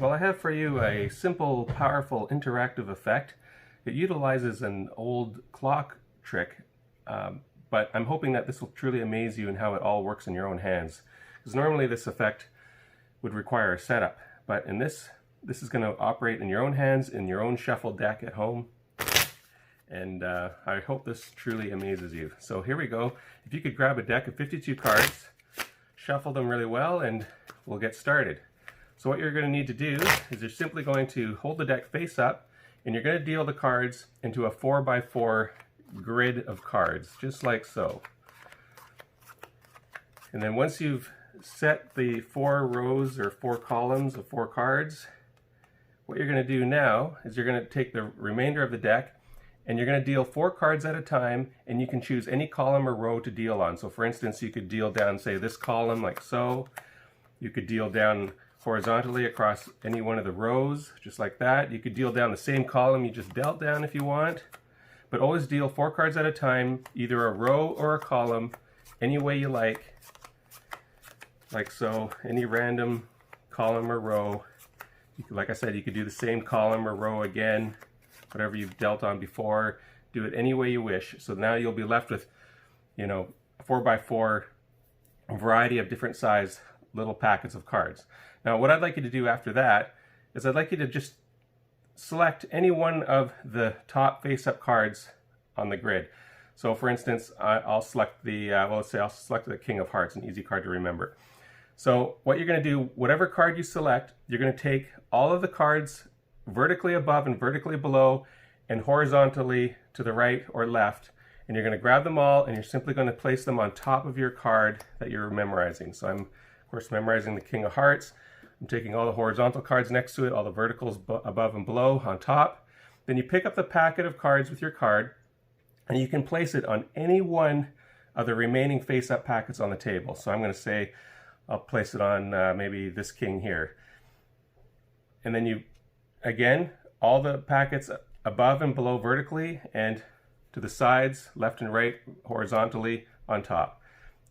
Alright, well I have for you a simple, powerful, interactive effect. It utilizes an old clock trick, but I'm hoping that this will truly amaze you in how it all works in your own hands. Because normally this effect would require a setup, but in this is going to operate in your own hands, in your own shuffle deck at home. And I hope this truly amazes you. So here we go. If you could grab a deck of 52 cards, shuffle them really well, and we'll get started. So what you're going to need to do is you're simply going to hold the deck face up, and you're going to deal the cards into a 4x4 grid of cards, just like so. And then once you've set the 4 rows or 4 columns of 4 cards, what you're going to do now is you're going to take the remainder of the deck and you're going to deal 4 cards at a time, and you can choose any column or row to deal on. So for instance, you could deal down, say, this column like so. You could deal down horizontally across any one of the rows, just like that. You could deal down the same column you just dealt down if you want. But always deal 4 cards at a time, either a row or a column, any way you like so, any random column or row. Like I said, you could do the same column or row again, whatever you've dealt on before. Do it any way you wish. So now you'll be left with, you know, 4x4 variety of different size little packets of cards. Now what I'd like you to do after that is I'd like you to just select any one of the top face-up cards on the grid. So for instance, I'll select the, well, let's say I'll select the King of Hearts, an easy card to remember. So what you're going to do, whatever card you select, you're going to take all of the cards vertically above and vertically below and horizontally to the right or left, and you're going to grab them all and you're simply going to place them on top of your card that you're memorizing. So I'm, of course, memorizing the King of Hearts. I'm taking all the horizontal cards next to it, all the verticals above and below on top. Then you pick up the packet of cards with your card and you can place it on any one of the remaining face-up packets on the table. So I'm going to say I'll place it on maybe this king here. And then you, again, all the packets above and below vertically and to the sides, left and right, horizontally on top.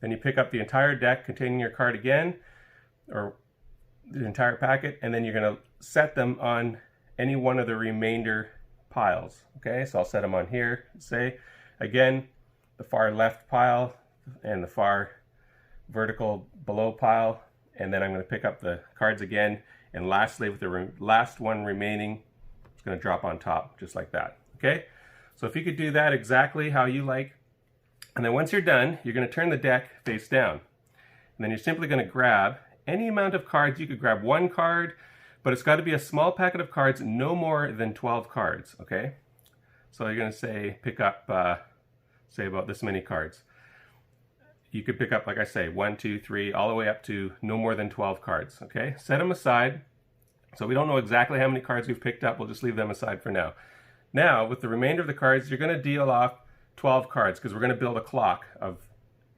Then you pick up the entire deck containing your card again, or the entire packet, and then you're going to set them on any one of the remainder piles. Okay, so I'll set them on here, say, again, the far left pile and the far vertical below pile, and then I'm going to pick up the cards again, and lastly with the last one remaining, it's going to drop on top just like that. Okay, so if you could do that exactly how you like, and then once you're done, you're going to turn the deck face down, and then you're simply going to grab any amount of cards. You could grab 1 card, but it's got to be a small packet of cards, no more than 12 cards. Okay, so you're going to say pick up say about this many cards. You could pick up, like I say, 1, 2, 3, all the way up to no more than 12 cards. Okay, set them aside. So we don't know exactly how many cards we've picked up. We'll just leave them aside for now. Now, with the remainder of the cards, you're going to deal off 12 cards because we're going to build a clock of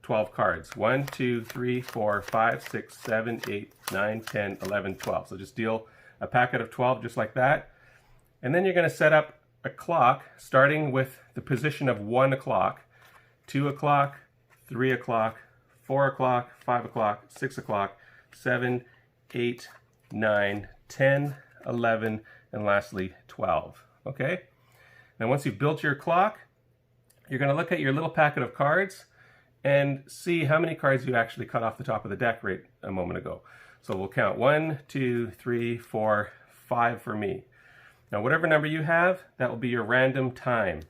12 cards. 1, 2, 3, 4, 5, 6, 7, 8, 9, 10, 11, 12. So just deal a packet of 12 just like that. And then you're going to set up a clock starting with the position of 1 o'clock, 2 o'clock, 3 o'clock, 4 o'clock, 5 o'clock, 6 o'clock, 7, 8, 9, 10, 11, and lastly 12. Okay? Now once you've built your clock, you're going to look at your little packet of cards and see how many cards you actually cut off the top of the deck right a moment ago. So we'll count 1, 2, 3, 4, 5 for me. Now whatever number you have, that will be your random time.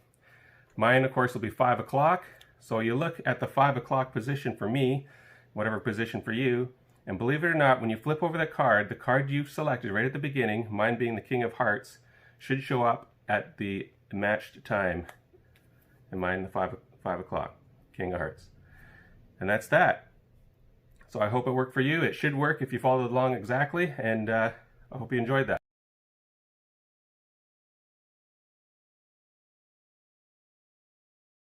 Mine, of course, will be 5 o'clock. So you look at the 5 o'clock position for me, whatever position for you, and believe it or not, when you flip over the card you've selected right at the beginning, mine being the King of Hearts, should show up at the matched time. And mine, the 5 o'clock, King of Hearts. And that's that. So I hope it worked for you. It should work if you followed along exactly, and I hope you enjoyed that.